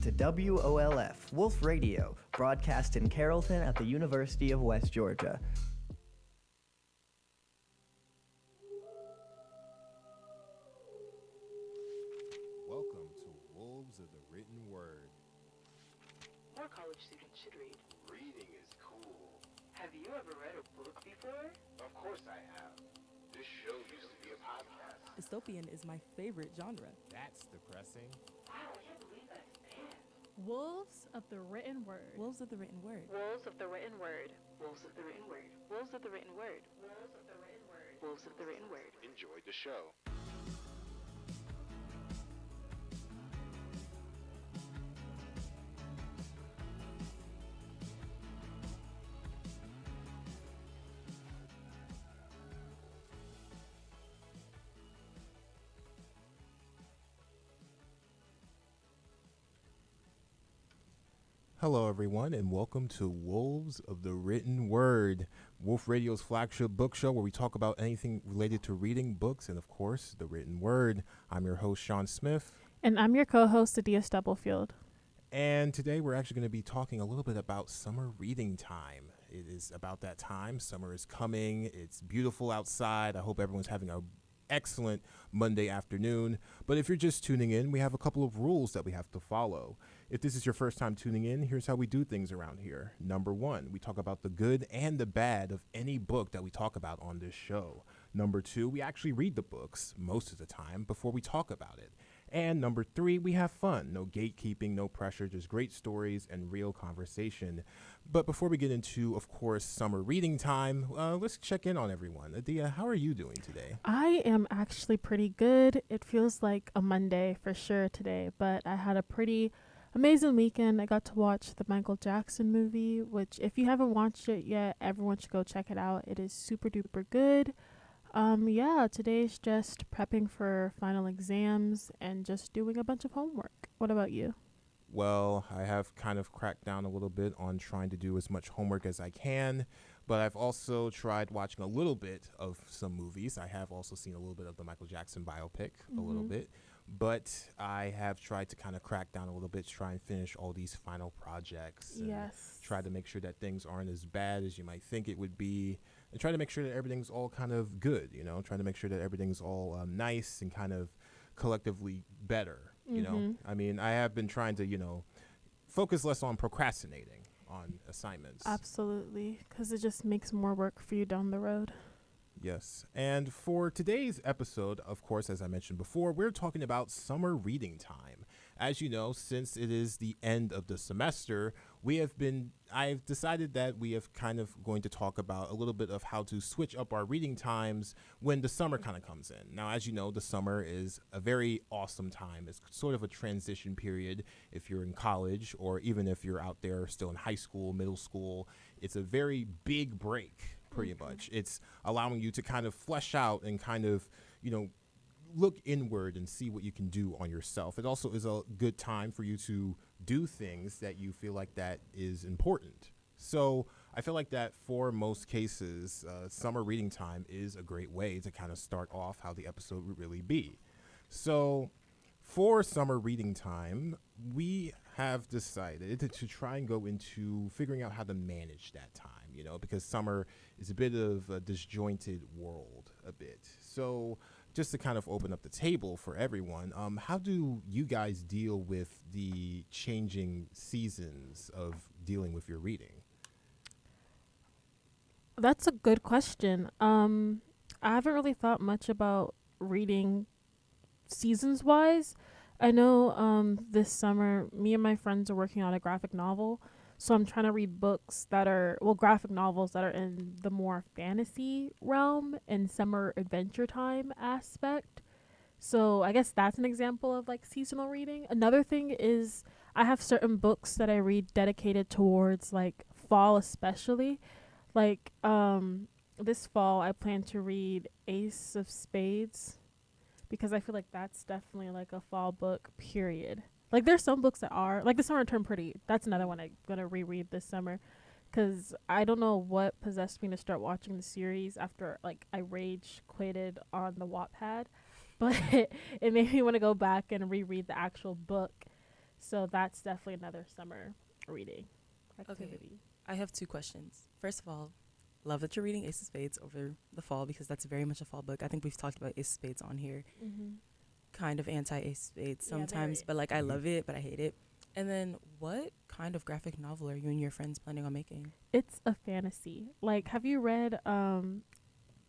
to WOLF, Wolf Radio, broadcast in Carrollton at the University of West Georgia. Welcome to Wolves of the Written Word. More college students should read. Reading is cool. Have you ever read a book before? Of course I have. This show used to be a podcast. Dystopian is my favorite genre. That's depressing. Wow, I can't believe that's banned. Wolves of the Written Word. Wolves of the Written Word. Wolves of the Written Word. Wolves of the Written Word. Wolves of the Written Word. Wolves of the Written Word. Wolves of the Written Word. Enjoyed the show. Hello, everyone, and welcome to Wolves of the Written Word, Wolf Radio's flagship book show where we talk about anything related to reading books and, of course, the written word. I'm your host, Sean Smith. And I'm your co-host, Adia Stubblefield. And today we're actually going to be talking a little bit about summer reading time. It is about that time. Summer is coming. It's beautiful outside. I hope everyone's having a excellent Monday afternoon. But if you're just tuning in, we have a couple of rules that we have to follow. If this is your first time tuning in, here's how we do things around here. Number one, we talk about the good and the bad of any book that we talk about on this show. Number two, we actually read the books most of the time before we talk about it. And number three, we have fun. No gatekeeping, no pressure, just great stories and real conversation. But before we get into, of course, summer reading time, let's check in on everyone. Adia, how are you doing today? I am actually pretty good. It feels like a Monday for sure today, but I had a pretty amazing weekend. I got to watch the Michael Jackson movie, which if you haven't watched it yet, everyone should go check it out. It is super duper good. Today's just prepping for final exams and just doing a bunch of homework. What about you? Well, I have kind of cracked down a little bit on trying to do as much homework as I can, but I've also tried watching a little bit of some movies. I have also seen a little bit of the Michael Jackson biopic, a little bit, but I have tried to kind of crack down a little bit to try and finish all these final projects. And Yes. try to make sure that things aren't as bad as you might think it would be, and try to make sure that everything's all kind of good, try to make sure that everything's all nice and kind of collectively better, I mean, I have been trying to, focus less on procrastinating on assignments. Absolutely, because it just makes more work for you down the road. Yes. And for today's episode, of course, as I mentioned before, we're talking about summer reading time. As you know, since it is the end of the semester, I've decided that we have kind of going to talk about a little bit of how to switch up our reading times when the summer kind of comes in. Now, as you know, the summer is a very awesome time. It's sort of a transition period if you're in college or even if you're out there still in high school, middle school. It's a very big break, pretty much. It's allowing you to kind of flesh out and kind of, look inward and see what you can do on yourself. It also is a good time for you to do things that you feel like that is important. So I feel like that for most cases, summer reading time is a great way to kind of start off how the episode would really be. So for summer reading time, we have decided to try and go into figuring out how to manage that time, because summer is a bit of a disjointed world a bit. So just to kind of open up the table for everyone, how do you guys deal with the changing seasons of dealing with your reading? That's a good question. I haven't really thought much about reading seasons wise. I know this summer, me and my friends are working on a graphic novel. So I'm trying to read graphic novels that are in the more fantasy realm and summer adventure time aspect. So I guess that's an example of like seasonal reading. Another thing is I have certain books that I read dedicated towards like fall especially. Like this fall I plan to read Ace of Spades because I feel like that's definitely like a fall book, period. Like, there's some books that are, like, The Summer Turned Pretty. That's another one I'm going to reread this summer. Because I don't know what possessed me to start watching the series after, like, I rage quitted on the Wattpad. But it made me want to go back and reread the actual book. So that's definitely another summer reading activity. I have 2 questions. First of all, love that you're reading Ace of Spades over the fall because that's very much a fall book. I think we've talked about Ace of Spades on here. Mm-hmm. Kind of anti-Ace of Spades Yeah, sometimes, very. but like I love it, but I hate it. And then what kind of graphic novel are you and your friends planning on making? It's a fantasy. Like, have you read? I'm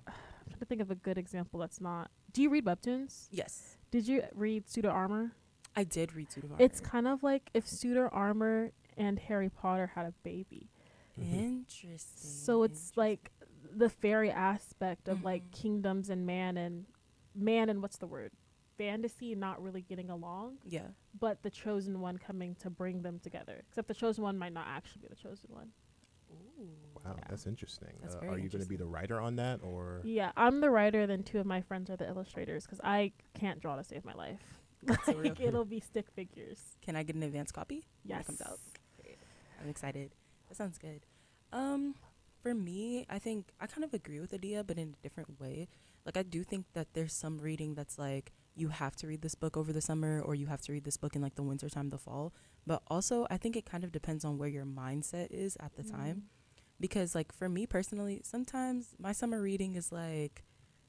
trying to think of a good example. That's not. Do you read webtoons? Yes, Did you read Pseudo Armor? I did read Suit of Armor. It's kind of like if Pseudo Armor and Harry Potter had a baby. Interesting. So it's like the fairy aspect of like Mhm. kingdoms and man and what's the word? Fantasy not really getting along, Yeah. but the chosen one coming to bring them together. Except the chosen one might not actually be the chosen one. Ooh. Wow, Yeah. that's interesting. That's Are very you going to be the interesting. writer on that, or? Yeah, I'm the writer, then 2 of my friends are the illustrators because I can't draw to save my life. That's so real. Like, it'll be stick figures. Can I get an advance copy when Yes. it comes out? Great. I'm excited. That sounds good. For me, I think I kind of agree with Adia, but in a different way. Like, I do think that there's some reading that's like, you have to read this book over the summer or you have to read this book in like the winter time, the fall. But also, I think it kind of depends on where your mindset is at the time. Because like for me personally, sometimes my summer reading is like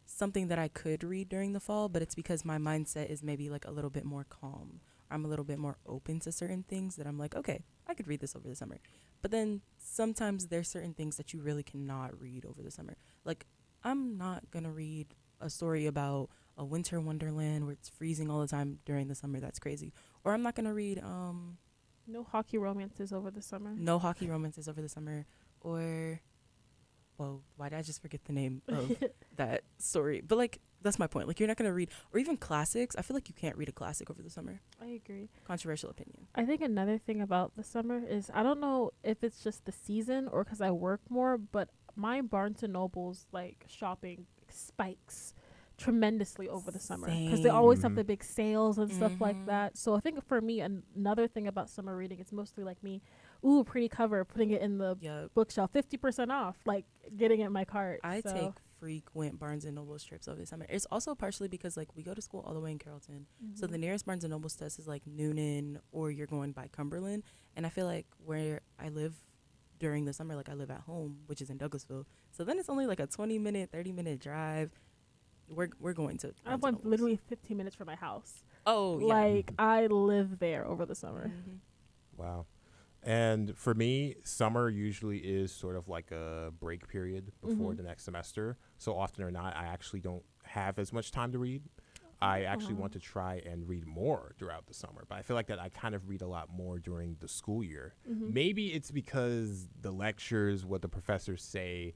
something that I could read during the fall, but it's because my mindset is maybe like a little bit more calm. I'm a little bit more open to certain things that I'm like, okay, I could read this over the summer. But then sometimes there's certain things that you really cannot read over the summer. Like, I'm not going to read a story about a winter wonderland where it's freezing all the time during the summer. That's crazy. Or I'm not going to read No hockey romances over the summer. no hockey romances over the summer. Or, whoa, why did I just forget the name of that story? But like, that's my point. Like, you're not going to read, or even classics. I feel like you can't read a classic over the summer. I agree. Controversial opinion. I think another thing about the summer is I don't know if it's just the season or because I work more, but my Barnes and Noble's like shopping spikes tremendously over the summer because they always have Mhm. the big sales and stuff like Mhm. that. So I think for me, another thing about summer reading, it's mostly like me, ooh, pretty cover, putting it in the Yeah. bookshelf, 50% off, like getting it in my cart. I So, take frequent Barnes and Noble trips over the summer. It's also partially because like we go to school all the way in Carrollton, so the nearest Barnes and Noble to us is like Noonan, or you're going by Cumberland. And I feel like where I live during the summer, like I live at home, which is in Douglasville. So then it's only like a 20-minute, 30-minute drive. We're going to. I Barnes and went Nobles. literally 15 minutes from my house. Oh yeah. Like I live there over the summer. Mhm. Wow. And for me, summer usually is sort of like a break period before Mhm. the next semester. So often or not, I actually don't have as much time to read. I actually want to try and read more throughout the summer, but I feel like that I kind of read a lot more during the school year. Mhm. Maybe it's because the lectures, what the professors say,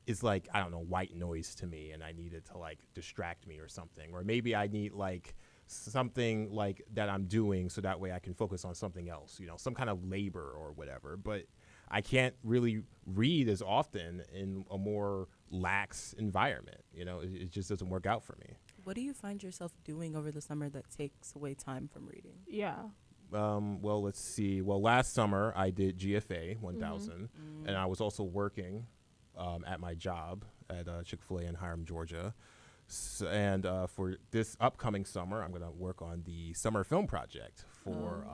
is like, I don't know, white noise to me, and I need it to like distract me or something. Or maybe I need like something like that I'm doing so that way I can focus on something else, you know, some kind of labor or whatever. But I can't really read as often in a more lax environment. You know, it just doesn't work out for me. What do you find yourself doing over the summer that takes away time from reading? Yeah. Well, let's see. Well, last summer I did GFA 1000, Mm. and I was also working at my job at Chick-fil-A in Hiram, Georgia. And for this upcoming summer, I'm going to work on the summer film project for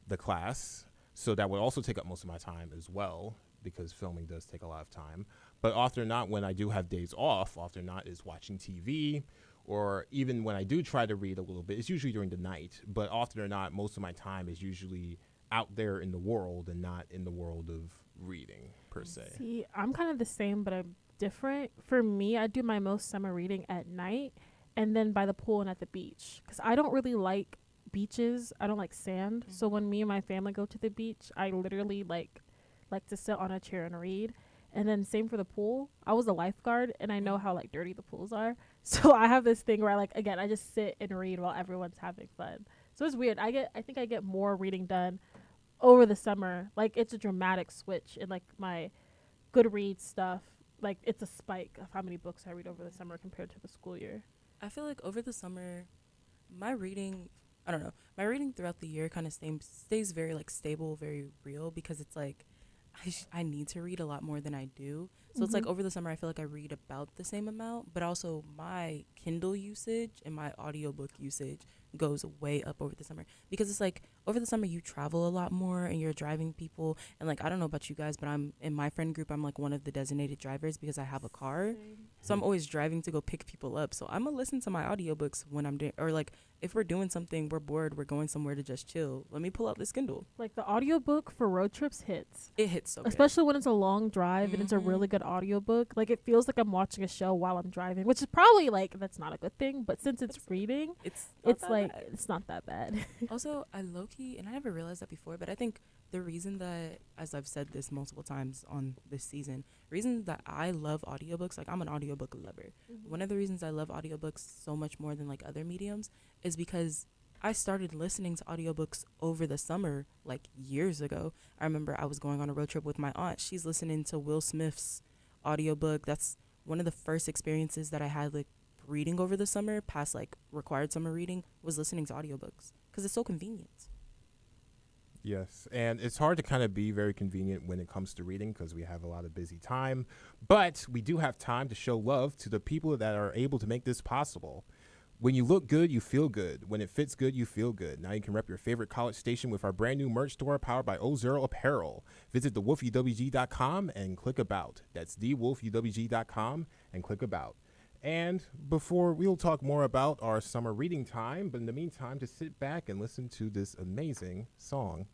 the class. So that would also take up most of my time as well, because filming does take a lot of time. But often or not, when I do have days off, often or not is watching TV, or even when I do try to read a little bit, it's usually during the night. But often or not, most of my time is usually out there in the world and not in the world of reading per se. See, I'm kind of the same, but I'm different. For me, I do my most summer reading at night and then by the pool and at the beach because I don't really like beaches. I don't like sand. So when me and my family go to the beach, I literally like to sit on a chair and read. And then same for the pool. I was a lifeguard and I know how like dirty the pools are. So I have this thing where I just sit and read while everyone's having fun. So it's weird. I think I get more reading done over the summer. Like it's a dramatic switch in like my Goodreads stuff. Like it's a spike of how many books I read over the summer compared to the school year. I feel like over the summer, my reading, I don't know, my reading throughout the year kind of stays very like stable, very real, because it's like I need to read a lot more than I do. So it's like over the summer, I feel like I read about the same amount, but also my Kindle usage and my audiobook usage goes way up over the summer, because it's like over the summer you travel a lot more and you're driving people, and like I don't know about you guys, but I'm in my friend group, I'm like one of the designated drivers because I have a car. So I'm always driving to go pick people up. So I'm gonna listen to my audiobooks when I'm doing, or like if we're doing something, we're bored, we're going somewhere to just chill. Let me pull out this Kindle. Like the audiobook for road trips hits. It hits so good. Especially when it's a long drive and it's a really good audiobook. Like it feels like I'm watching a show while I'm driving, which is probably like that's not a good thing, but since it's reading, It's like it's not that bad. Also, I low key, and I never realized that before, but I think the reason that, as I've said this multiple times on this season, reason that I love audiobooks, like I'm an audiobook lover. One of the reasons I love audiobooks so much more than like other mediums is because I started listening to audiobooks over the summer, like years ago. I remember I was going on a road trip with my aunt. She's listening to Will Smith's audiobook. That's one of the first experiences that I had, like, reading over the summer, past like required summer reading, was listening to audiobooks because it's so convenient. Yes, and it's hard to kind of be very convenient when it comes to reading because we have a lot of busy time, but we do have time to show love to the people that are able to make this possible. When you look good, you feel good. When it fits good, you feel good. Now you can rep your favorite college station with our brand new merch store powered by O0 Apparel. Visit thewolfUWG.com and click about. That's thewolfUWG.com and click about. And before we'll talk more about our summer reading time, but in the meantime, just sit back and listen to this amazing song.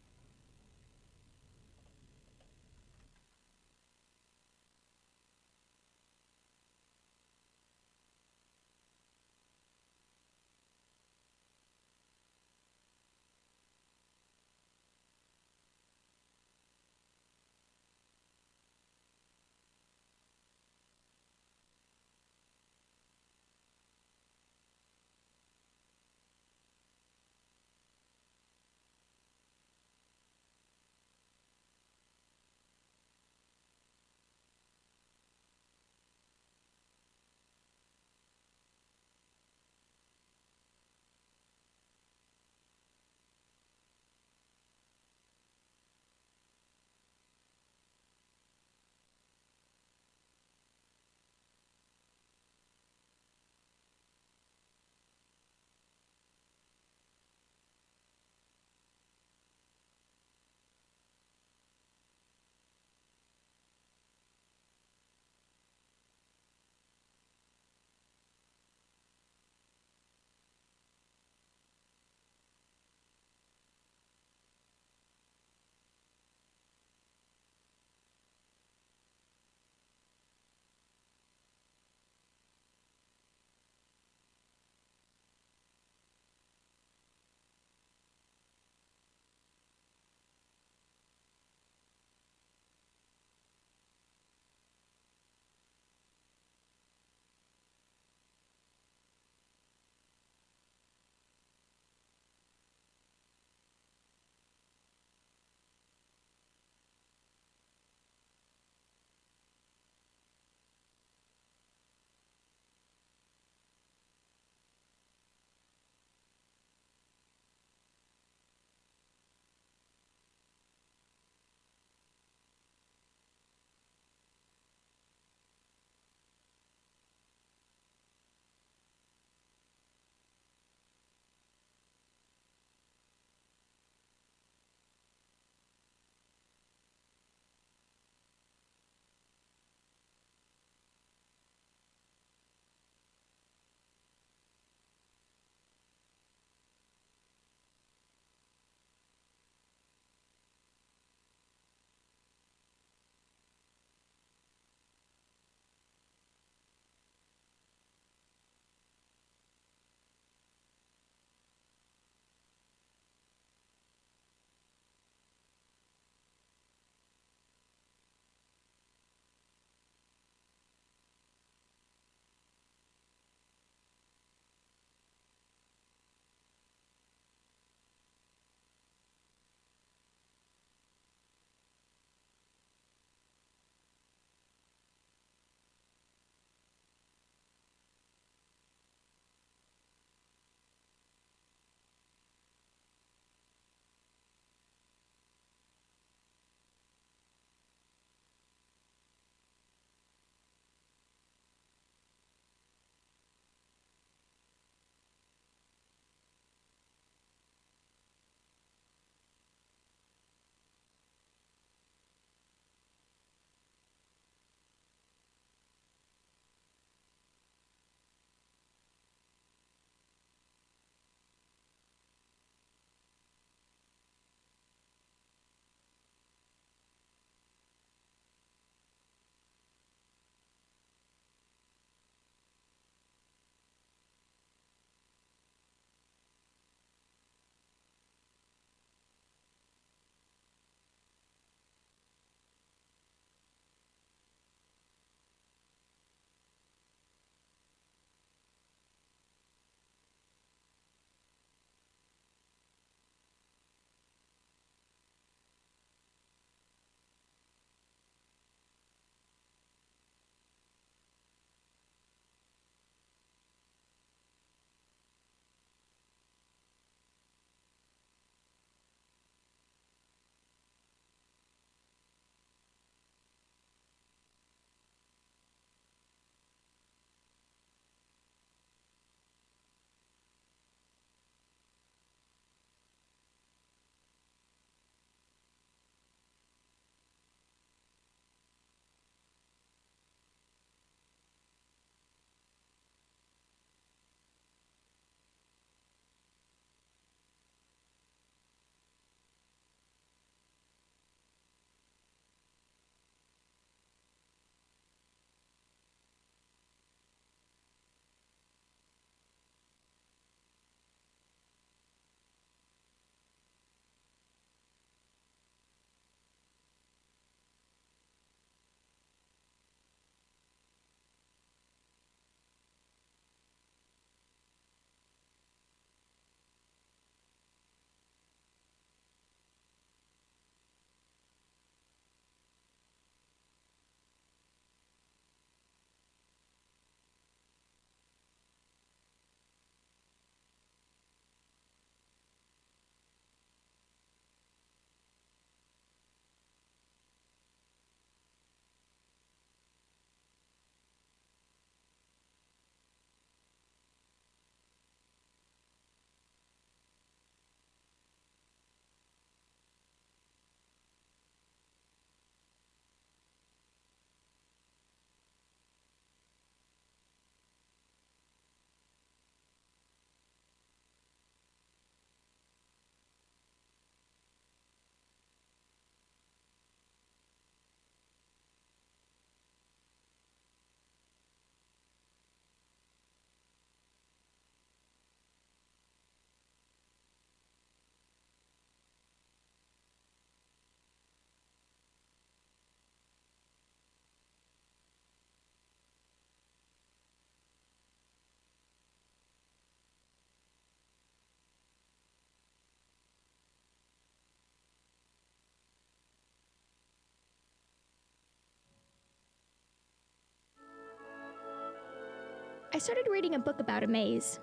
I started reading a book about a maze.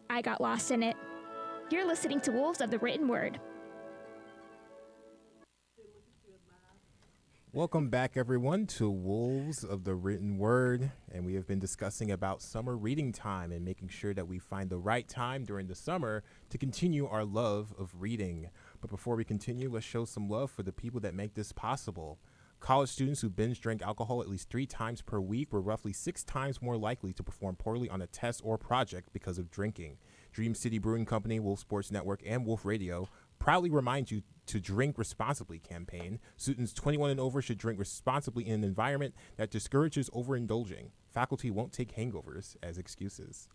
I got lost in it. You're listening to Wolves of the Written Word. Welcome back, everyone, to Wolves of the Written Word. And we have been discussing about summer reading time and making sure that we find the right time during the summer to continue our love of reading. But before we continue, let's show some love for the people that make this possible. College students who binge drink alcohol at least 3 times per week were roughly 6 times more likely to perform poorly on a test or project because of drinking. Dream City Brewing Company, Wolf Sports Network, and Wolf Radio proudly remind you to drink responsibly campaign. Students 21 and over should drink responsibly in an environment that discourages overindulging. Faculty won't take hangovers as excuses.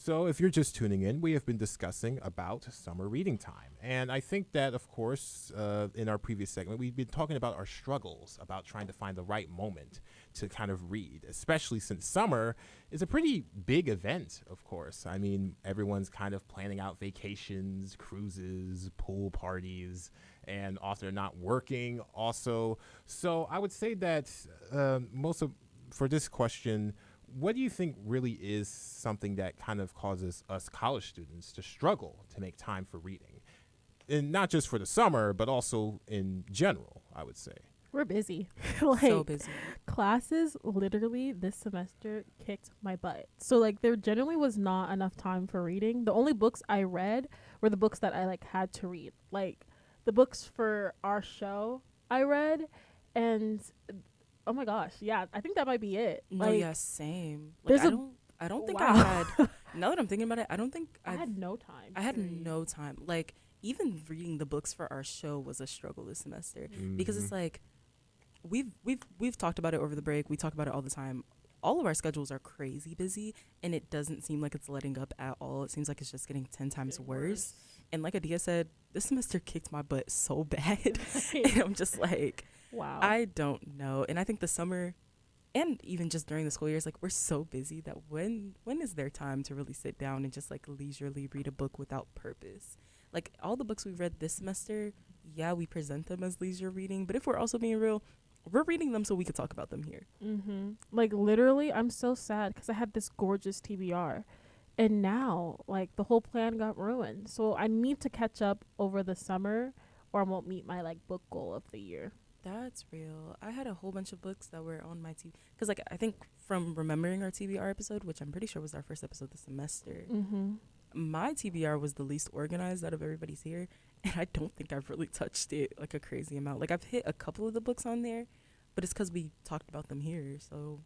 So if you're just tuning in, we have been discussing about summer reading time. And I think that, of course, in our previous segment, we've been talking about our struggles, about trying to find the right moment to kind of read, especially since summer is a pretty big event, of course. I mean, everyone's kind of planning out vacations, cruises, pool parties, and also they're not working also. So I would say that for this question, what do you think really is something that kind of causes us college students to struggle to make time for reading? And not just for the summer, but also in general, I would say. We're busy. So busy. Classes literally this semester kicked my butt. So there generally was not enough time for reading. The only books I read were the books that I had to read. The books for our show I read, and oh my gosh, yeah, I think that might be it. No, yeah, same. There's I don't think wow. I had. Now that I'm thinking about it, I don't think I had no time. I had no time. Even reading the books for our show was a struggle this semester because it's we've talked about it over the break. We talk about it all the time. All of our schedules are crazy busy, and it doesn't seem like it's letting up at all. It seems like it's just getting 10 times worse. And like Adia said, this semester kicked my butt so bad, and I'm just like, wow. I don't know. And I think the summer, and even just during the school years, we're so busy that when is there time to really sit down and just leisurely read a book without purpose? All the books we've read this semester, yeah, we present them as leisure reading, but if we're also being real, we're reading them so we could talk about them here. Mm-hmm. Literally, I'm so sad because I had this gorgeous TBR, and now the whole plan got ruined. So I need to catch up over the summer, or I won't meet my book goal of the year. That's real. I had a whole bunch of books that were on my TV because I think from remembering our TBR episode, which I'm pretty sure was our first episode this semester, my TBR was the least organized out of everybody's here, and I don't think I've really touched it a crazy amount. I've hit a couple of the books on there, but it's because we talked about them here. So,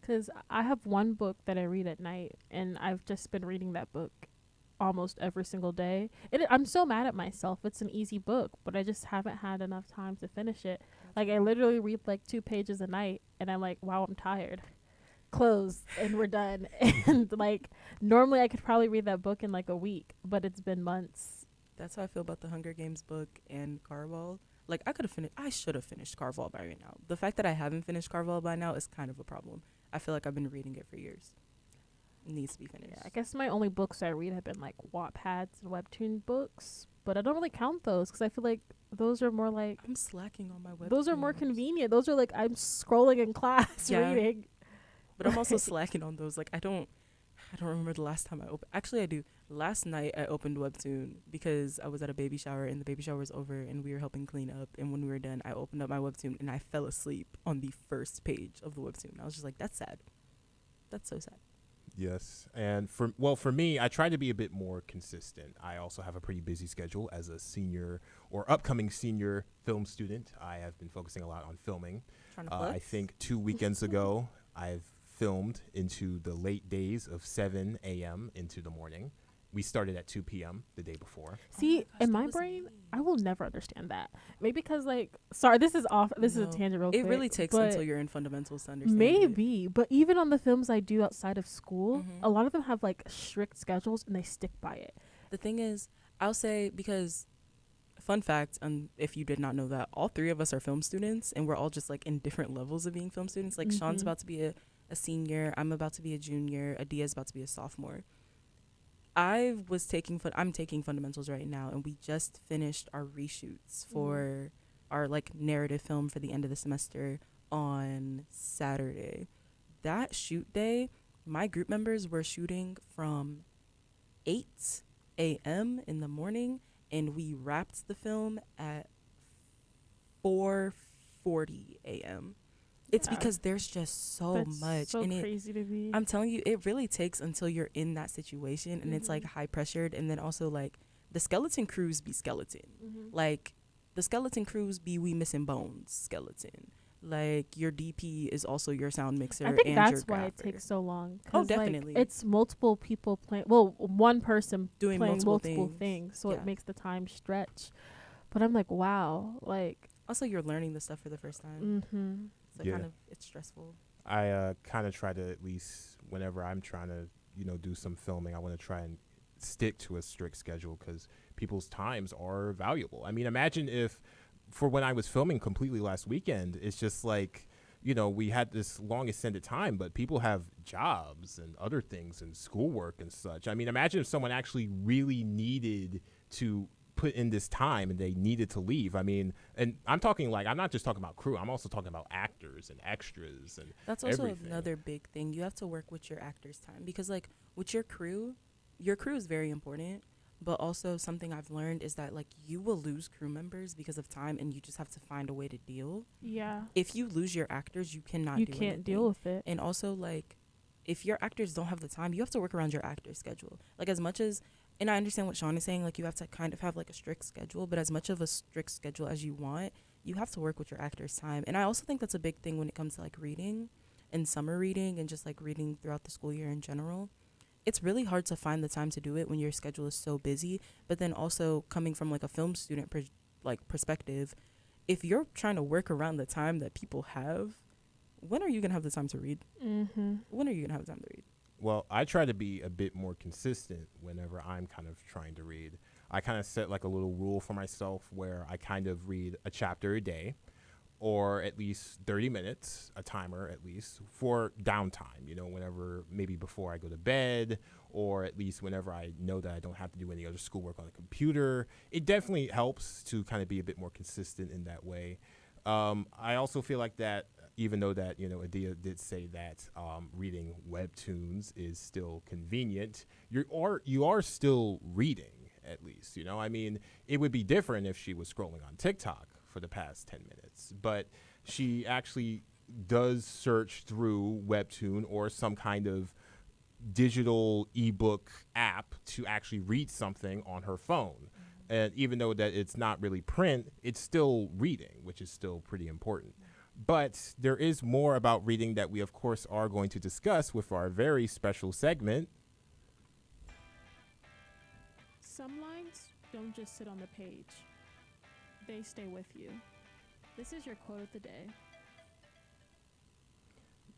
because I have one book that I read at night, and I've just been reading that book almost every single day. I'm so mad at myself. It's an easy book, but I just haven't had enough time to finish it. I literally read 2 pages a night, and I'm wow, I'm tired. Close, and we're done. And normally I could probably read that book in a week, but it's been months. That's how I feel about the Hunger Games book and Carval. I should have finished Carval by right now. The fact that I haven't finished Carval by now is kind of a problem. I feel like I've been reading it for years. It needs to be finished. Yeah, I guess my only books I read have been Wattpads and Webtoon books, but I don't really count those because I feel those are more I'm slacking on my Webtoons. Those are more convenient. Those are I'm scrolling in class reading. But I'm also slacking on those. I don't remember the last time I opened. Actually, I do. Last night I opened Webtoon because I was at a baby shower and the baby shower was over and we were helping clean up. And when we were done, I opened up my Webtoon and I fell asleep on the first page of the Webtoon. I was just that's sad. That's so sad. Yes. And for me, I try to be a bit more consistent. I also have a pretty busy schedule as a senior or upcoming senior film student. I have been focusing a lot on filming. I think 2 weekends ago, I've filmed into the late days of 7 a.m. into the morning. We started at 2 p.m. the day before. See, in my brain, I will never understand that. Maybe because, sorry, this is off. This is a tangent real quick. It really takes until you're in fundamentals to understand Maybe, but even on the films I do outside of school, a lot of them have, strict schedules, and they stick by it. The thing is, I'll say, because, fun fact, if you did not know that, all 3 of us are film students, and we're all just, in different levels of being film students. Sean's about to be a senior, I'm about to be a junior, Adia's about to be a sophomore. I'm taking fundamentals right now, and we just finished our reshoots for our narrative film for the end of the semester on Saturday. That shoot day, my group members were shooting from 8 a.m. in the morning, and we wrapped the film at 4:40 a.m. It's Yeah. because there's just so That's much, so and crazy to me. I'm telling you, it really takes until you're in that situation, and it's like Mhm. high pressured, and then also like the skeleton crews be skeleton, like the skeleton crews be we missing bones skeleton. Like your DP is also your sound mixer. I think and that's your why it grapher. takes so long. Oh, 'Cause, like, definitely. it's multiple people playing. Well, one person Doing playing multiple multiple things. things, so Yeah. it makes the time stretch. But I'm like, wow, like, Also, you're learning the stuff for the first time, so Yeah. kind of it's stressful. I kind of try to, at least whenever I'm trying to, do some filming, I want to try and stick to a strict schedule because people's times are valuable. I mean, imagine if, for when I was filming completely last weekend, it's just like, we had this long extended time, but people have jobs and other things and schoolwork and such. I mean, imagine if someone actually really needed to put in this time and they needed to leave. I mean, and I'm talking like, I'm not just talking about crew, I'm also talking about actors and extras and That's also everything. another big thing. You have to work with your actors' time because, like, with your crew is very important. But also something I've learned is that like you will lose crew members because of time, and you just have to find a way to deal. yeah, If you lose your actors, you cannot. you do can't anything. deal with it. And also, like, if your actors don't have the time, you have to work around your actor's schedule. Like, as much as, and I understand what Sean is saying, like, you have to kind of have, like, a strict schedule, but as much of a strict schedule as you want, you have to work with your actor's time. And I also think that's a big thing when it comes to, like, reading and summer reading and just, like, reading throughout the school year in general. It's really hard to find the time to do it when your schedule is so busy. But then also coming from, like, a film student, perspective, if you're trying to work around the time that people have, when are you going to have the time to read? When are you going to have time to read? Well, I try to be a bit more consistent whenever I'm kind of trying to read. I kind of set like a little rule for myself where I kind of read a chapter a day, or at least 30 minutes, a timer at least, for downtime, whenever, maybe before I go to bed, or at least whenever I know that I don't have to do any other schoolwork on the computer. It definitely helps to kind of be a bit more consistent in that way. I also feel like that, even though that, Adia did say that reading webtoons is still convenient, you are still reading, at least. I mean, it would be different if she was scrolling on TikTok for the past 10 minutes, but she actually does search through webtoon or some kind of digital ebook app to actually read something on her phone. And even though that it's not really print, it's still reading, which is still pretty important. But there is more about reading that we, of course, are going to discuss with our very special segment. Some lines don't just sit on the page. They stay with you. This is your quote of the day.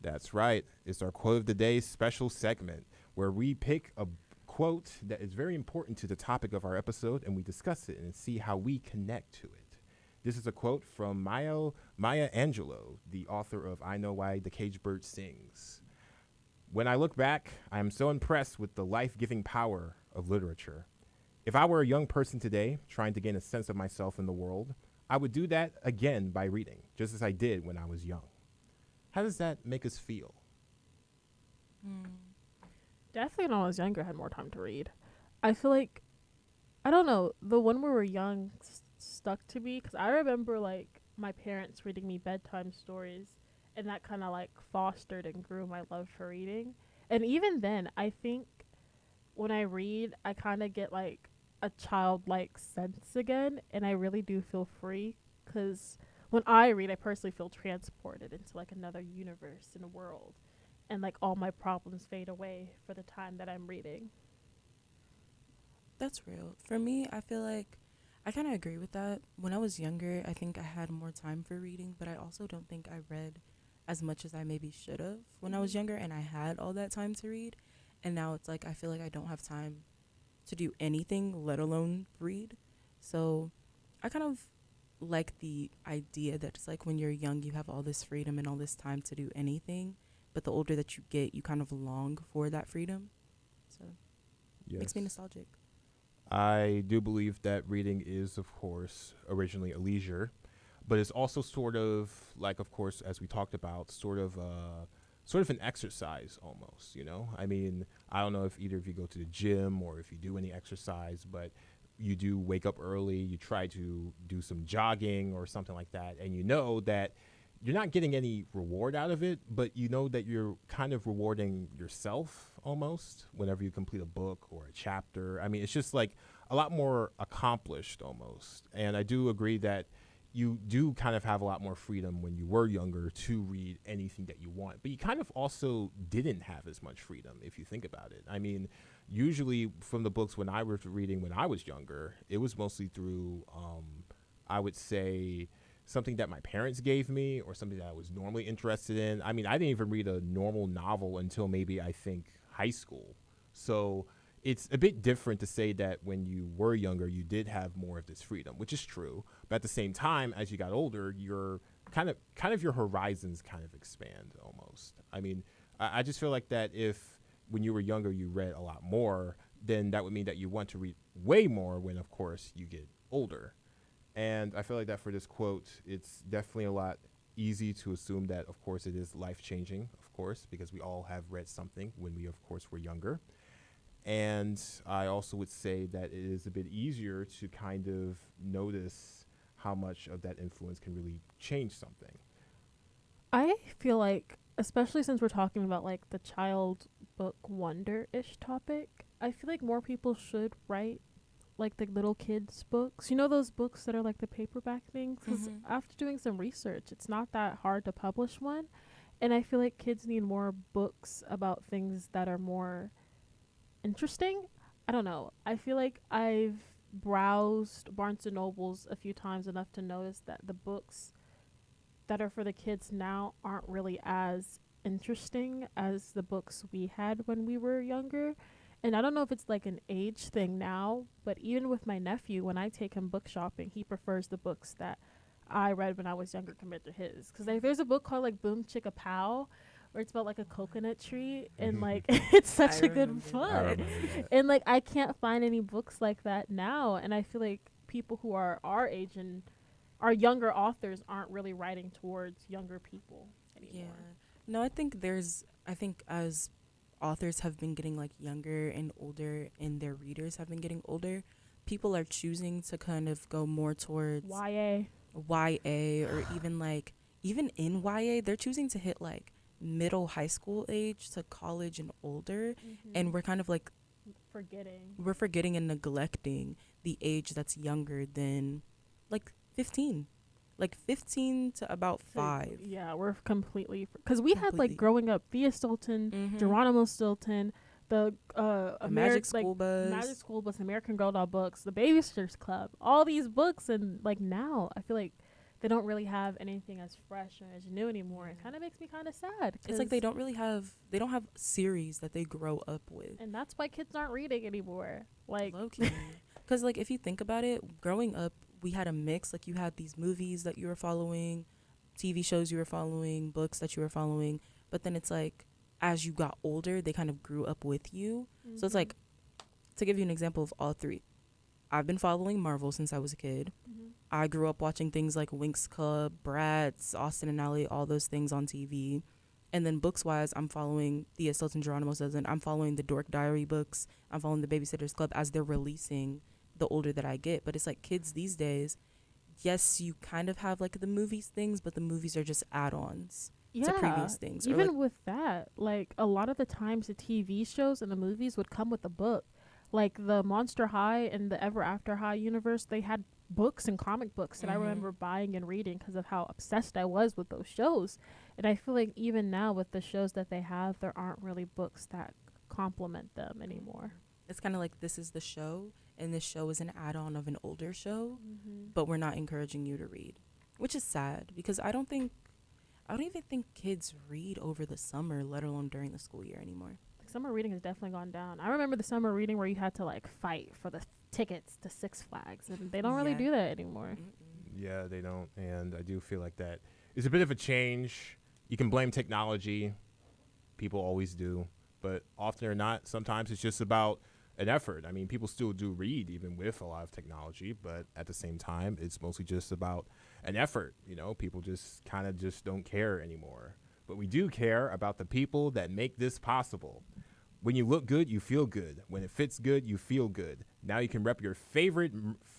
That's right. It's our quote of the day special segment where we pick a quote that is very important to the topic of our episode and we discuss it and see how we connect to it. This is a quote from Maya Angelou, the author of I Know Why the Caged Bird Sings. When I look back, I am so impressed with the life-giving power of literature. If I were a young person today trying to gain a sense of myself in the world, I would do that again by reading, just as I did when I was young. How does that make us feel? Definitely when I was younger, I had more time to read. I feel like, I don't know, the one where we were young stuck to me because I remember like my parents reading me bedtime stories, and that kind of like fostered and grew my love for reading. And even then, I think when I read, I kind of get like a childlike sense again, and I really do feel free because when I read, I personally feel transported into like another universe and a world, and like all my problems fade away for the time that I'm reading. That's real. For me, I feel like I kind of agree with that. When I was younger, I think I had more time for reading, but I also don't think I read as much as I maybe should have when I was younger, and I had all that time to read. And now it's like I feel like I don't have time to do anything, let alone read. So I kind of like the idea that it's like when you're young, you have all this freedom and all this time to do anything, but the older that you get, you kind of long for that freedom. So Yes. makes me nostalgic. I do believe that reading is, of course, originally a leisure, but it's also sort of like, of course, as we talked about, sort of sort of an exercise almost, you know? I mean, I don't know if either of you go to the gym or if you do any exercise, but you do wake up early, you try to do some jogging or something like that, and you know that you're not getting any reward out of it, but you know that you're kind of rewarding yourself almost whenever you complete a book or a chapter. I mean, it's just like a lot more accomplished almost. And I do agree that you do kind of have a lot more freedom when you were younger to read anything that you want, but you kind of also didn't have as much freedom if you think about it. I mean, usually from the books when I was reading when I was younger, it was mostly through, I would say, something that my parents gave me or something that I was normally interested in. I mean, I didn't even read a normal novel until maybe I think high school. So it's a bit different to say that when you were younger, you did have more of this freedom, which is true. But at the same time, as you got older, your kind of your horizons kind of expand almost. I mean, I just feel like that if when you were younger, you read a lot more, then that would mean that you want to read way more when, of course, you get older. And I feel like that for this quote, it's definitely a lot easy to assume that, of course, it is life-changing, of course, because we all have read something when we, of course, were younger. And I also would say that it is a bit easier to kind of notice how much of that influence can really change something. I feel like, especially since we're talking about like the child book wonder-ish topic, I feel like more people should write like the little kids books. You know those books that are like the paperback things? 'Cause after doing some research, it's not that hard to publish one. And I feel like kids need more books about things that are more interesting. I don't know. I feel like I've browsed Barnes and Nobles a few times enough to notice that the books that are for the kids now aren't really as interesting as the books we had when we were younger. And I don't know if it's like an age thing now, but even with my nephew, when I take him book shopping, he prefers the books that I read when I was younger compared to his. Because like, there's a book called like Boom Chicka Pow, where it's about like a coconut tree, and like it's such a good book. And like I can't find any books like that now, and I feel like people who are our age and our younger authors aren't really writing towards younger people anymore. Yeah. No, I think as authors have been getting like younger and older and their readers have been getting older, people are choosing to kind of go more towards YA, or even in YA, they're choosing to hit like middle high school age to college and older. And we're kind of like forgetting and neglecting the age that's younger than like 15. Like 15 to about 5. Yeah, we're completely... Because we had, like, growing up, Thea Stilton, Geronimo Stilton, the Magic School Bus, American Girl Doll books, the Babysitters Club, all these books. And, like, now, I feel like they don't really have anything as fresh or as new anymore. It kind of makes me kind of sad. It's like they don't have series that they grow up with. And that's why kids aren't reading anymore. Like... Because, like, if you think about it, growing up, we had a mix. Like, you had these movies that you were following, TV shows you were following, books that you were following. But then it's like, as you got older, they kind of grew up with you. So it's like, to give you an example of all three, I've been following Marvel since I was a kid. I grew up watching things like Winx Club, Bratz, Austin and Ally, all those things on TV. And then books-wise, I'm following Thea Stilton, Geronimo Stilton. I'm following the Dork Diary books. I'm following the Babysitter's Club as they're releasing the older that I get. But it's like kids these days, yes, you kind of have like the movies things, but the movies are just add-ons to previous things. Even like, with that, like a lot of the times the TV shows and the movies would come with a book. Like the Monster High and the Ever After High universe, they had books and comic books that I remember buying and reading because of how obsessed I was with those shows. And I feel like even now with the shows that they have, there aren't really books that complement them anymore. It's kind of like this is the show, and this show is an add-on of an older show, but we're not encouraging you to read, which is sad because I don't even think kids read over the summer, let alone during the school year anymore. Summer reading has definitely gone down. I remember the summer reading where you had to like fight for the tickets to Six Flags, and they don't really do that anymore. Yeah, they don't, and I do feel like that is a bit of a change. You can blame technology. People always do, but often or not, sometimes it's just about an effort. I mean, people still do read even with a lot of technology, but at the same time, it's mostly just about an effort. You know, people just kind of just don't care anymore. but we do care about the people that make this possible. When you look good, you feel good. When it fits good, you feel good. Now you can rep your favorite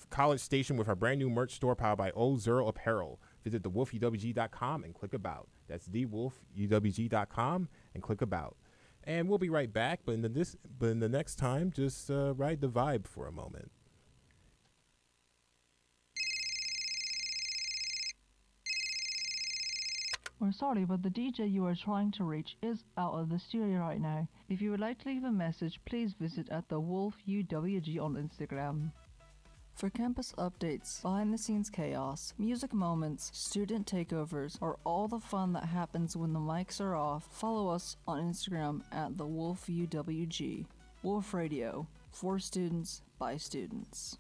college station with our brand new merch store powered by Old Zero Apparel. Visit thewolfUWG.com and click about. That's thewolfUWG.com and click about. And we'll be right back, but in the next time, just ride the vibe for a moment. We're sorry, but the DJ you are trying to reach is out of the studio right now. If you would like to leave a message, please visit at the Wolf UWG on Instagram. For campus updates, behind the scenes chaos, music moments, student takeovers, or all the fun that happens when the mics are off, follow us on Instagram at the Wolf UWG. Wolf Radio, for students, by students.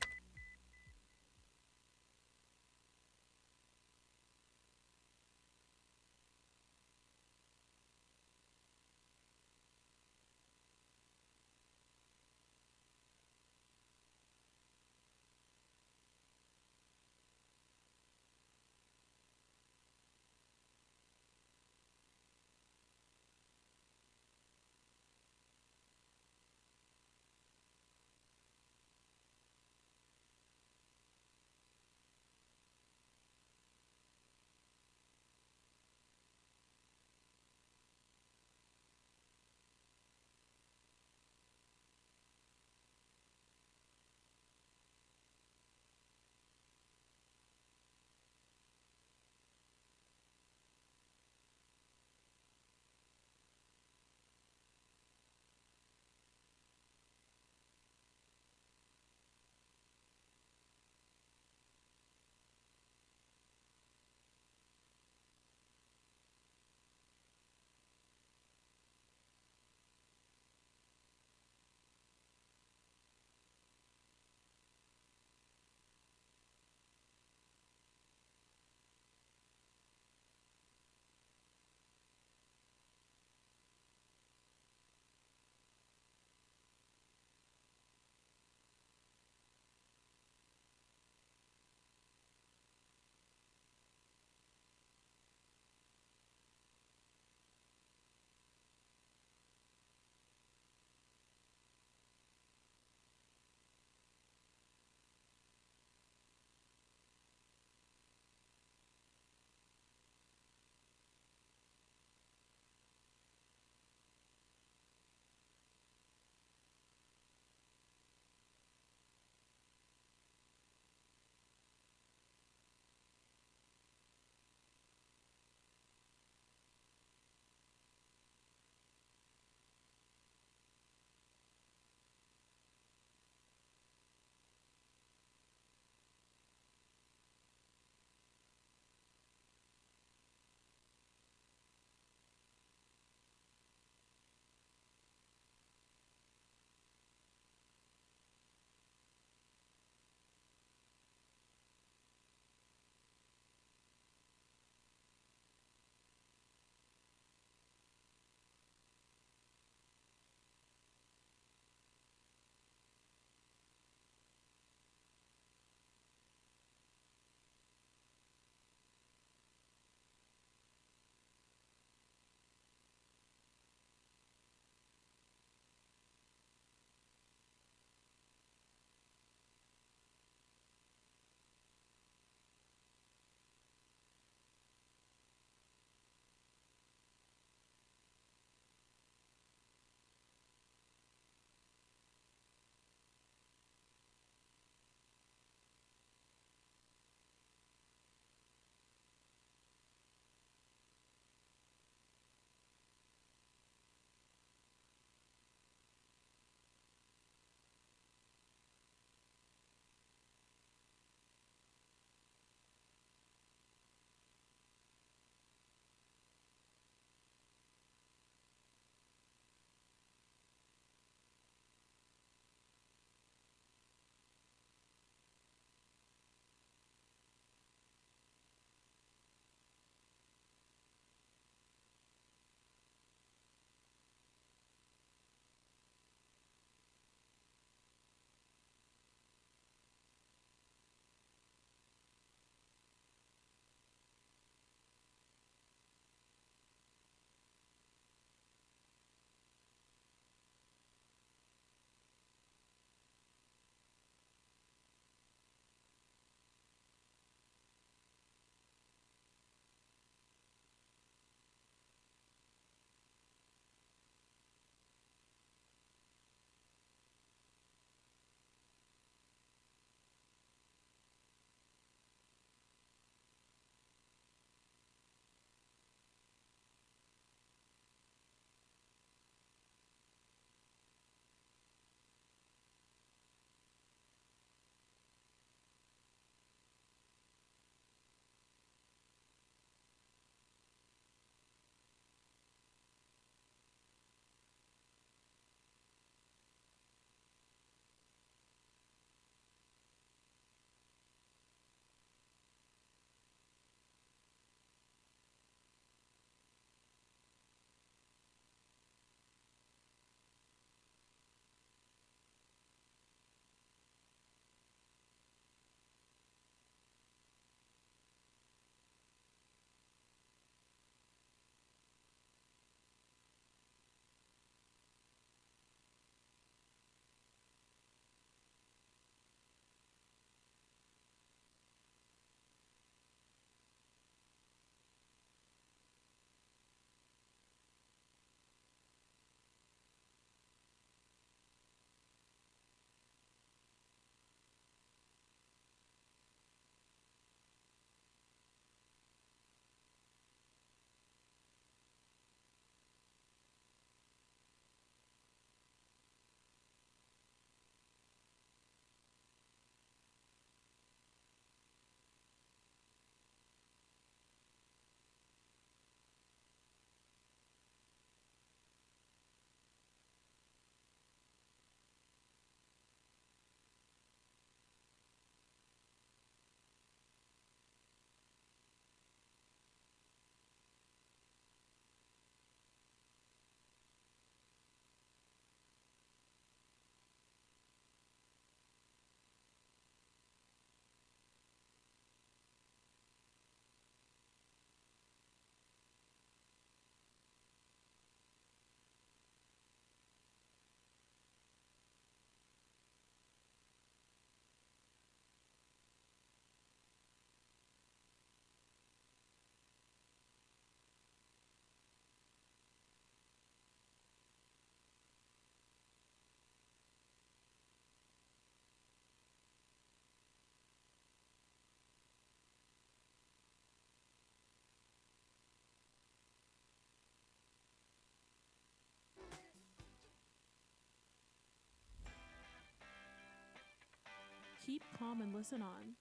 keep calm and listen on.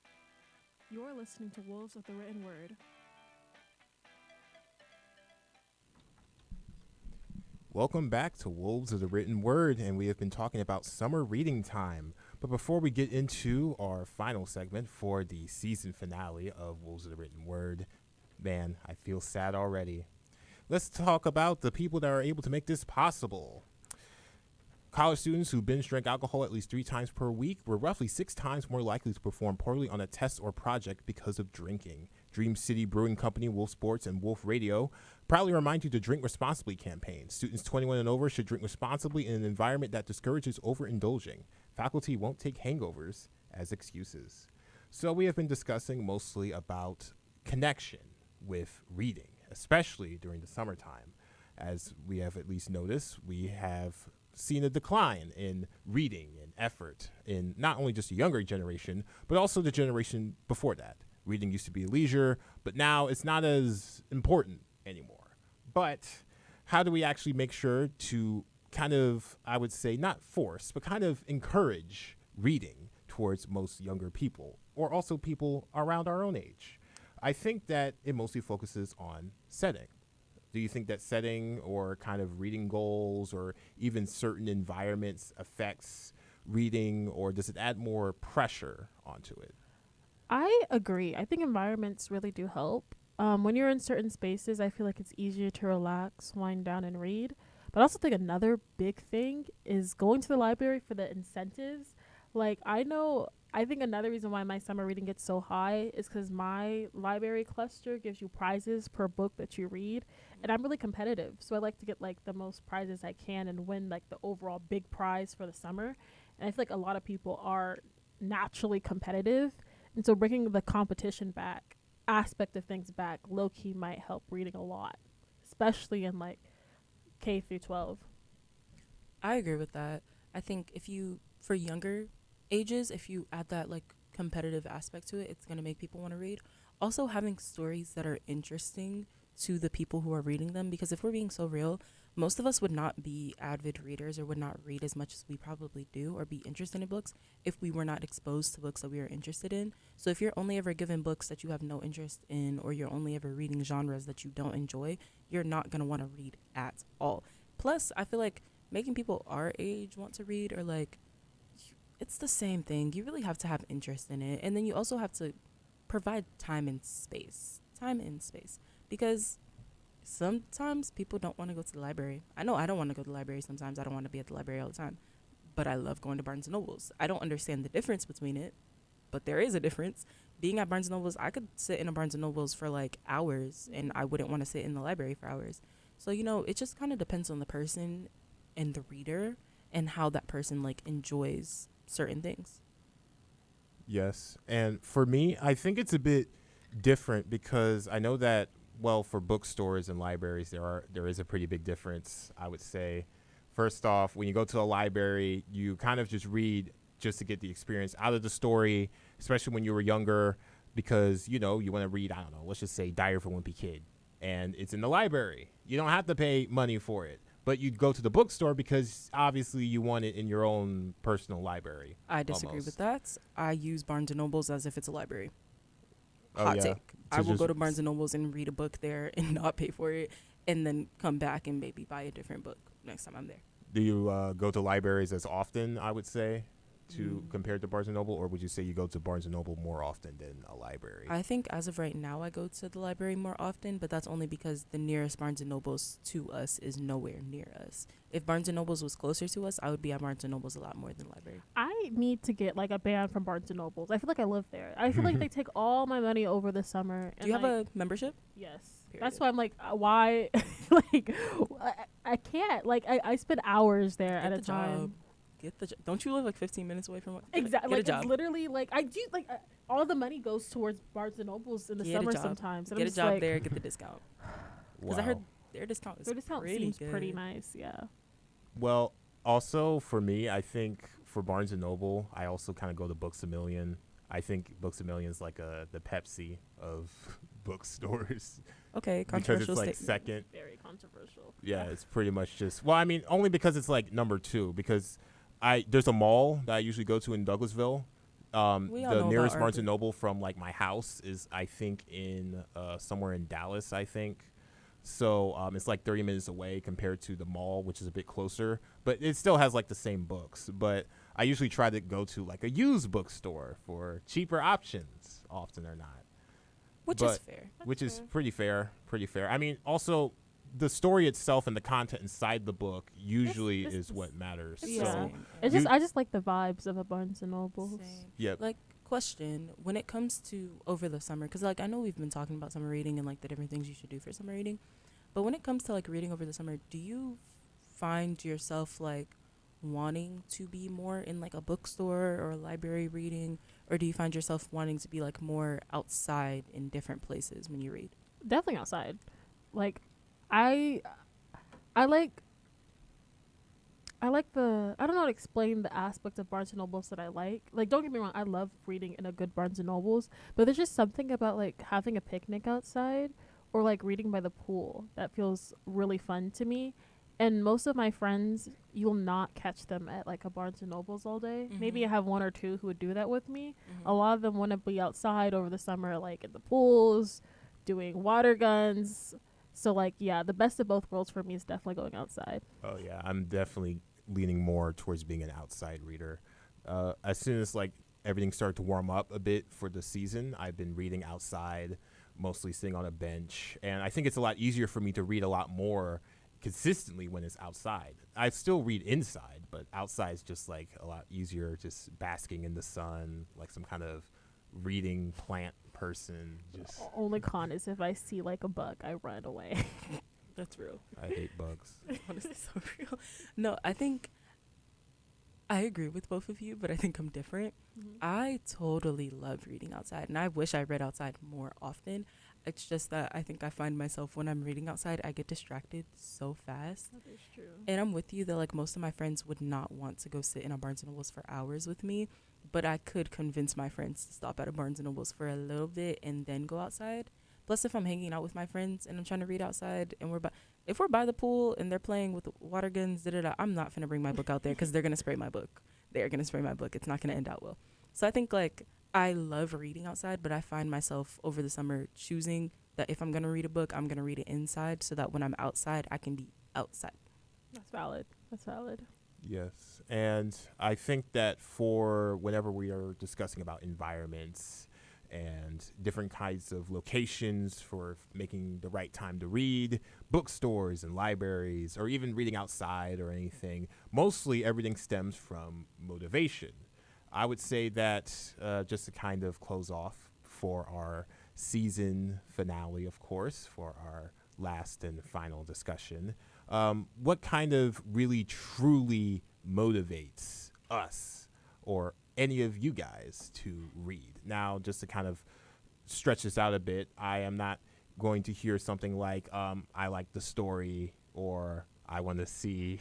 You're listening to Wolves of the Written Word. Welcome back to Wolves of the Written Word, and we have been talking about summer reading time. But before we get into our final segment for the season finale of Wolves of the Written Word, man, I feel sad already. Let's talk about the people that are able to make this possible. College students who binge drink alcohol at least 3 times per week were roughly 6 times more likely to perform poorly on a test or project because of drinking. Dream City Brewing Company, Wolf Sports, and Wolf Radio proudly remind you to drink responsibly campaign. Students 21 and over should drink responsibly in an environment that discourages overindulging. Faculty won't take hangovers as excuses. So we have been discussing mostly about connection with reading, especially during the summertime. As we have at least noticed, we have seen a decline in reading and effort in not only just the younger generation, but also the generation before that. Reading used to be leisure, but now it's not as important anymore. But how do we actually make sure to kind of, I would say, not force, but kind of encourage reading towards most younger people, or also people around our own age? I think that it mostly focuses on setting. Do you think that setting or kind of reading goals or even certain environments affects reading, or does it add more pressure onto it? I agree. I think environments really do help. When you're in certain spaces, I feel like it's easier to relax, wind down, and read. But I also think another big thing is going to the library for the incentives. Like, I think another reason why my summer reading gets so high is because my library cluster gives you prizes per book that you read. And I'm really competitive. So I like to get, like, the most prizes I can and win, like, the overall big prize for the summer. And I feel like a lot of people are naturally competitive. And so bringing the competition aspect of things back, low-key might help reading a lot, especially in, like, K through 12. I agree with that. I think for younger ages, if you add that, like, competitive aspect to it, it's going to make people want to read. Also, having stories that are interesting to the people who are reading them, because if we're being so real, most of us would not be avid readers or would not read as much as we probably do or be interested in books if we were not exposed to books that we are interested in. So if you're only ever given books that you have no interest in, or you're only ever reading genres that you don't enjoy, you're not going to want to read at all. Plus, I feel like making people our age want to read, or like, it's the same thing. You really have to have interest in it. And then you also have to provide time and space. Because sometimes people don't want to go to the library. I know I don't want to go to the library sometimes. I don't want to be at the library all the time. But I love going to Barnes & Nobles. I don't understand the difference between it, but there is a difference. Being at Barnes & Nobles, I could sit in a Barnes & Nobles for like hours, and I wouldn't want to sit in the library for hours. So, it just kind of depends on the person and the reader and how that person like enjoys certain things. Yes. And for me, I think it's a bit different because I know that, well, for bookstores and libraries, there is a pretty big difference, I would say. First off, when you go to a library, you kind of just read just to get the experience out of the story, especially when you were younger, because, you want to read, I don't know, let's just say Diary of a Wimpy Kid, and it's in the library. You don't have to pay money for it, but you'd go to the bookstore because obviously you want it in your own personal library. I disagree with that. I use Barnes & Nobles as if it's a library. Oh, Hot yeah. take. I will go to Barnes & Nobles and read a book there and not pay for it, and then come back and maybe buy a different book next time I'm there. Do you go to libraries as often, I would say, compared to Barnes & Noble, or would you say you go to Barnes & Noble more often than a library? I think as of right now, I go to the library more often, but that's only because the nearest Barnes & Nobles to us is nowhere near us. If Barnes & Nobles was closer to us, I would be at Barnes & Nobles a lot more than library. I need to get like a band from Barnes & Nobles. I feel like I live there. I feel like they take all my money over the summer. Do you have a membership? Yes. Period. That's why I'm like, why? Like, I can't. Like, I spend hours there at a time. Don't you live like 15 minutes away from it? Exactly. Like, a job. it's literally like I do. Like, all the money goes towards Barnes & Nobles in the summer sometimes. And Get I'm a just job like, there, get the discount. Because I heard their discount is seems good. pretty nice. Yeah. Well, also for me, I think for Barnes & Noble, I also kind of go to Books A Million. I think Books A Million is like the Pepsi of bookstores. Okay, because controversial it's like second. Very controversial. Yeah, it's pretty much just, well, I mean, only because it's like number 2, because there's a mall that I usually go to in Douglasville We all The know nearest about Barnes Arbor. and Noble from like my house is, I think, in somewhere in Dallas, I think. So it's like 30 minutes away compared to the mall, which is a bit closer. But it still has like the same books. But I usually try to go to like a used bookstore for cheaper options, often or not. Which is But- fair. Which is pretty fair. Pretty fair. I mean, also, the story itself and the content inside the book usually It's- is what matters. It's Yeah. the So, same. It's You- just I just like the vibes of a Barnes and Noble. Same. yeah. Like, question, when it comes to over the summer, because like I know we've been talking about summer reading and like the different things you should do for summer reading, but when it comes to like reading over the summer, do you find yourself like wanting to be more in like a bookstore or a library reading, or do you find yourself wanting to be like more outside in different places when you read? Definitely outside. Like I like the I don't know how to explain the aspect of Barnes and Nobles that I like. Like don't get me wrong, I love reading in a good Barnes and Nobles, but there's just something about like having a picnic outside or like reading by the pool that feels really fun to me. And most of my friends, you'll not catch them at like a Barnes and Nobles all day. Maybe I have one or two who would do that with me. A lot of them want to be outside over the summer, like in the pools, doing water guns. So like, yeah, the best of both worlds for me is definitely going outside. Oh yeah, I'm definitely leaning more towards being an outside reader. As soon as like everything started to warm up a bit for the season, I've been reading outside, mostly sitting on a bench, and I think it's a lot easier for me to read a lot more consistently when it's outside. I still read inside, but outside is just like a lot easier, just basking in the sun, like some kind of reading plant person. Just Only con is if I see like a bug, I run away. That's real. I hate bugs. Honestly, so real. No, I think I agree with both of you, but I think I'm different. I totally love reading outside, and I wish I read outside more often. It's just that I think I find myself when I'm reading outside, I get distracted so fast. That is true. And I'm with you that like most of my friends would not want to go sit in a Barnes and Nobles for hours with me, but I could convince my friends to stop at a Barnes and Nobles for a little bit and then go outside. Plus, if I'm hanging out with my friends and I'm trying to read outside and if we're by the pool and they're playing with water guns, I'm not gonna bring my book out there because they're gonna spray my book. They're gonna spray my book. It's not gonna end out well. So I think like I love reading outside, but I find myself over the summer choosing that if I'm gonna read a book, I'm gonna read it inside so that when I'm outside, I can be outside. That's valid. That's valid. Yes. And I think that for whenever we are discussing about environments and different kinds of locations for making the right time to read, bookstores and libraries, or even reading outside or anything, mostly everything stems from motivation. I would say that just to kind of close off for our season finale, of course, for our last and final discussion, what kind of really truly motivates us or any of you guys to read? Now, just to kind of stretch this out a bit, I am not going to hear something like, I like the story, or I want to see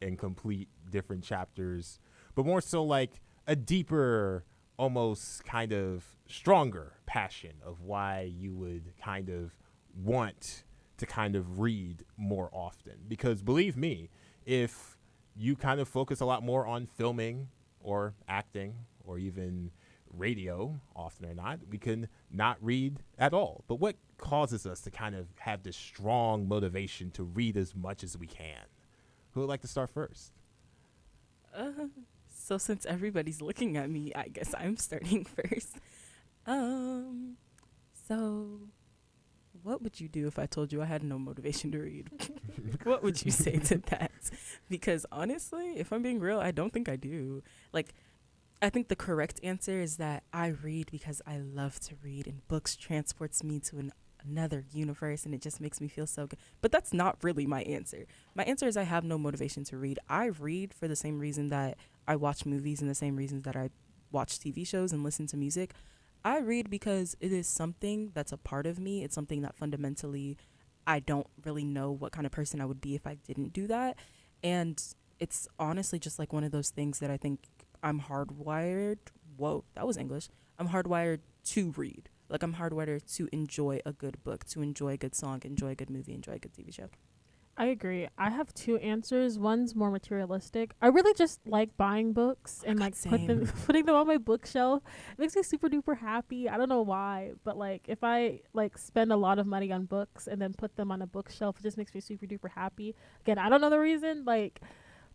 and complete different chapters, but more so like a deeper, almost kind of stronger passion of why you would kind of want to kind of read more often. Because believe me, if you kind of focus a lot more on filming or acting or even radio, often or not, we can not read at all. But what causes us to kind of have this strong motivation to read as much as we can? Who would like to start first? So since everybody's looking at me, I guess I'm starting first. So what would you do if I told you I had no motivation to read? What would you say to that? Because honestly, if I'm being real, I don't think I do. Like, I think the correct answer is that I read because I love to read, and books transports me to another universe, and it just makes me feel so good. But that's not really my answer. My answer is I have no motivation to read. I read for the same reason that I watch movies and the same reasons that I watch TV shows and listen to music. I read because it is something that's a part of me. It's something that fundamentally I don't really know what kind of person I would be if I didn't do that. And it's honestly just like one of those things that I think I'm hardwired. Whoa, that was English. I'm hardwired to read. Like, I'm hardwired to enjoy a good book, to enjoy a good song, enjoy a good movie, enjoy a good TV show. I agree. I have two answers. One's more materialistic. I really just like buying books and like putting them on my bookshelf. It makes me super duper happy. I don't know why, but like if I like spend a lot of money on books and then put them on a bookshelf, it just makes me super duper happy. Again, I don't know the reason, like,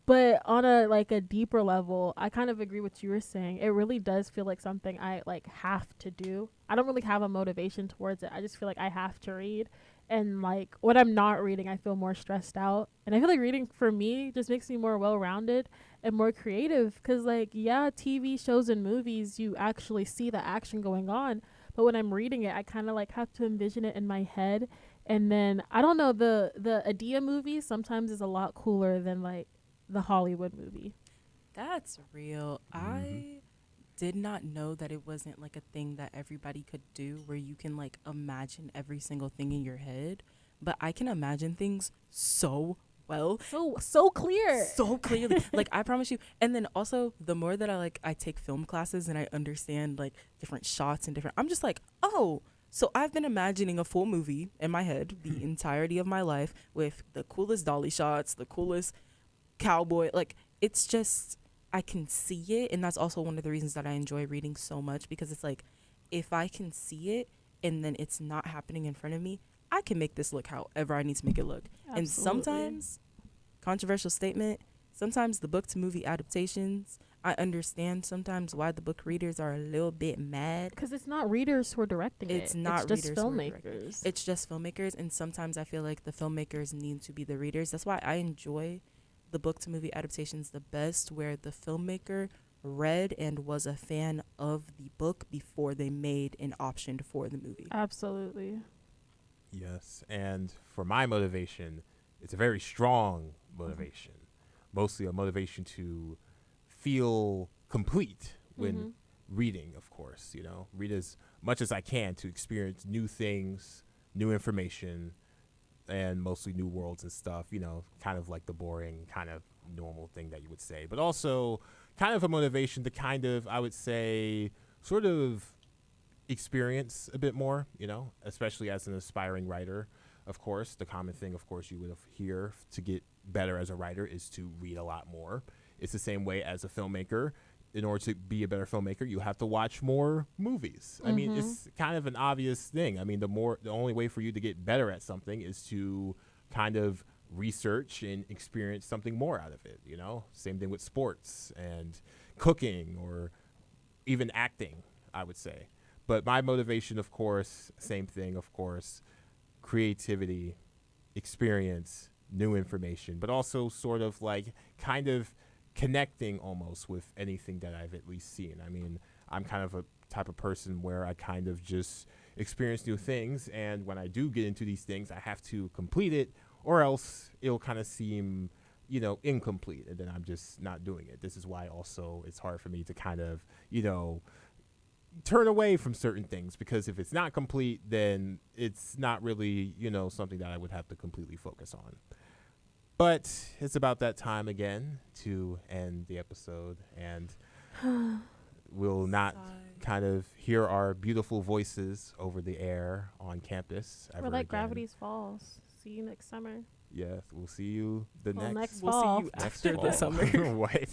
but on a like a deeper level, I kind of agree with what you were saying. It really does feel like something I like have to do. I don't really have a motivation towards it. I just feel like I have to read. And like when I'm not reading, I feel more stressed out. And I feel like reading for me just makes me more well-rounded and more creative. Because like, yeah, TV shows and movies, you actually see the action going on. But when I'm reading it, I kind of like have to envision it in my head. And then I don't know, the Adia movie sometimes is a lot cooler than like the Hollywood movie. That's real. I did not know that it wasn't like a thing that everybody could do where you can like imagine every single thing in your head, but I can imagine things so well, so clear, so clearly. Like I promise you. And then also the more that I take film classes and I understand like different shots and different, I'm just like, oh, so I've been imagining a full movie in my head the entirety of my life with the coolest dolly shots, the coolest cowboy, like it's just, I can see it. And that's also one of the reasons that I enjoy reading so much, because it's like if I can see it and then it's not happening in front of me, I can make this look however I need to make it look. Absolutely. And sometimes, controversial statement, sometimes the book to movie adaptations, I understand sometimes why the book readers are a little bit mad, because it's not readers who are directing it. It's not just readers filmmakers. It's just filmmakers. And sometimes I feel like the filmmakers need to be the readers. That's why I enjoy the book to movie adaptations the best, where the filmmaker read and was a fan of the book before they made an option for the movie. Absolutely. Yes. And for my motivation, it's a very strong motivation, mostly a motivation to feel complete when reading, of course, you know, read as much as I can to experience new things, new information, and mostly new worlds and stuff, you know, kind of like the boring kind of normal thing that you would say, but also kind of a motivation to kind of, I would say, sort of experience a bit more, you know, especially as an aspiring writer. Of course, the common thing, of course, you would hear to get better as a writer is to read a lot more. It's the same way as a filmmaker. In order to be a better filmmaker, you have to watch more movies. I mean, it's kind of an obvious thing. I mean, the only way for you to get better at something is to kind of research and experience something more out of it, you know? Same thing with sports and cooking or even acting, I would say. But my motivation, of course, same thing, of course, creativity, experience, new information, but also sort of like kind of connecting almost with anything that I've at least seen. I mean, I'm kind of a type of person where I kind of just experience new things, and when I do get into these things, I have to complete it, or else it'll kind of seem, you know, incomplete, and then I'm just not doing it. This is why also it's hard for me to kind of, you know, turn away from certain things, because if it's not complete, then it's not really, you know, something that I would have to completely focus on. But it's about that time again to end the episode, and we'll not kind of hear our beautiful voices over the air on campus ever We're like again. Gravity's Falls. See you next summer. Yes, we'll see you next We'll fall. see you after the summer. What?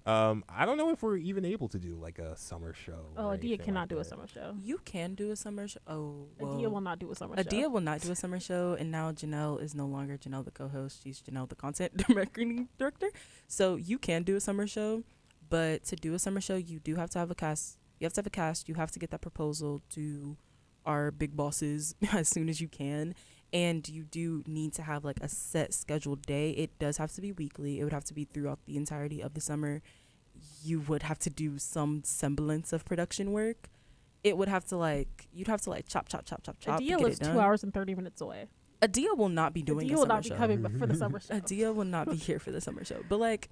I don't know if we're even able to do like a summer show. Oh, or Adia anything cannot like do a that. summer show. You can do a summer show. Oh, well. Adia will not do a summer show. Adia will not do a summer show, and now Janelle is no longer Janelle the co-host. She's Janelle the content marketing director. So you can do a summer show, but to do a summer show, you do have to have a cast. You have to have a cast. You have to get that proposal to our big bosses as soon as you can, and you do need to have like a set scheduled day. It does have to be weekly. It would have to be throughout the entirety of the summer. You would have to do some semblance of production work. It would have to like, you'd have to like chop. Adia lives 2 hours and 30 minutes away. Adia will not be doing Adia a will summer not be show. coming but for the summer show. Adia will not be here for the summer show. But like,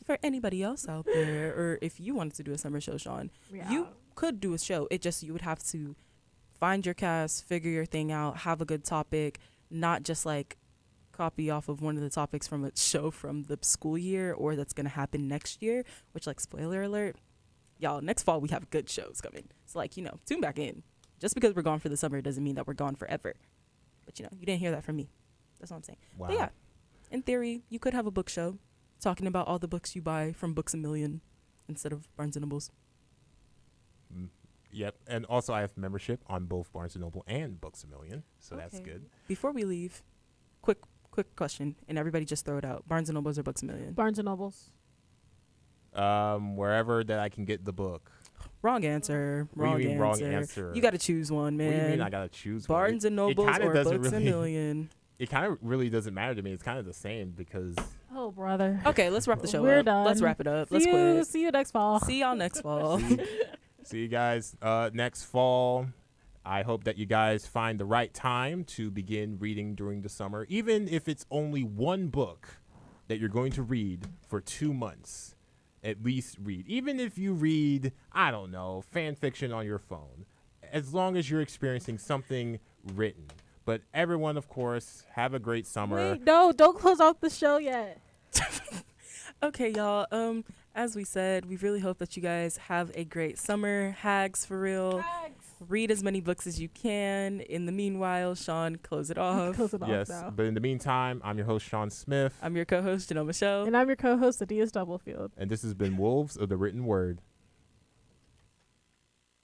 for anybody else out there, or if you wanted to do a summer show, Sean, you could do a show. It just, you would have to find your cast, figure your thing out, have a good topic, not just like copy off of one of the topics from a show from the school year or that's going to happen next year, which, like, spoiler alert, y'all, next fall we have good shows coming. So, like, you know, tune back in. Just because we're gone for the summer doesn't mean that we're gone forever. But, you know, you didn't hear that from me. That's all I'm saying. Wow. But yeah, in theory, you could have a book show talking about all the books you buy from Books A Million instead of Barnes & Nobles. Yep. And also I have membership on both Barnes & Noble and Books A Million. So that's Okay. good. Before we leave, quick question, and everybody just throw it out. Barnes & Nobles or Books A Million? Barnes and Nobles. Wherever that I can get the book. Wrong answer. What do you Wrong mean, answer. wrong answer? You got to choose one, man. What do you mean I gotta choose one? Barnes and Nobles kinda or doesn't Books A really- Million? It kind of really doesn't matter to me. It's kind of the same because Oh, brother. Okay, let's wrap the show We're up. done. Let's wrap it up. See Let's you, quit. See you next fall. See y'all next fall. see you guys next fall. I hope that you guys find the right time to begin reading during the summer, even if it's only one book that you're going to read for 2 months. At least read. Even if you read, I don't know, fan fiction on your phone, as long as you're experiencing something written. But everyone, of course, have a great summer. Wait, no, don't close out the show yet. Okay, y'all. As we said, we really hope that you guys have a great summer. Hags for real. Read as many books as you can. In the meanwhile, Sean, close it off. Close it off Yes, now. but in the meantime, I'm your host, Sean Smith. I'm your co-host, Janelle Michelle. And I'm your co-host, Adias Doublefield. And this has been Wolves of the Written Word.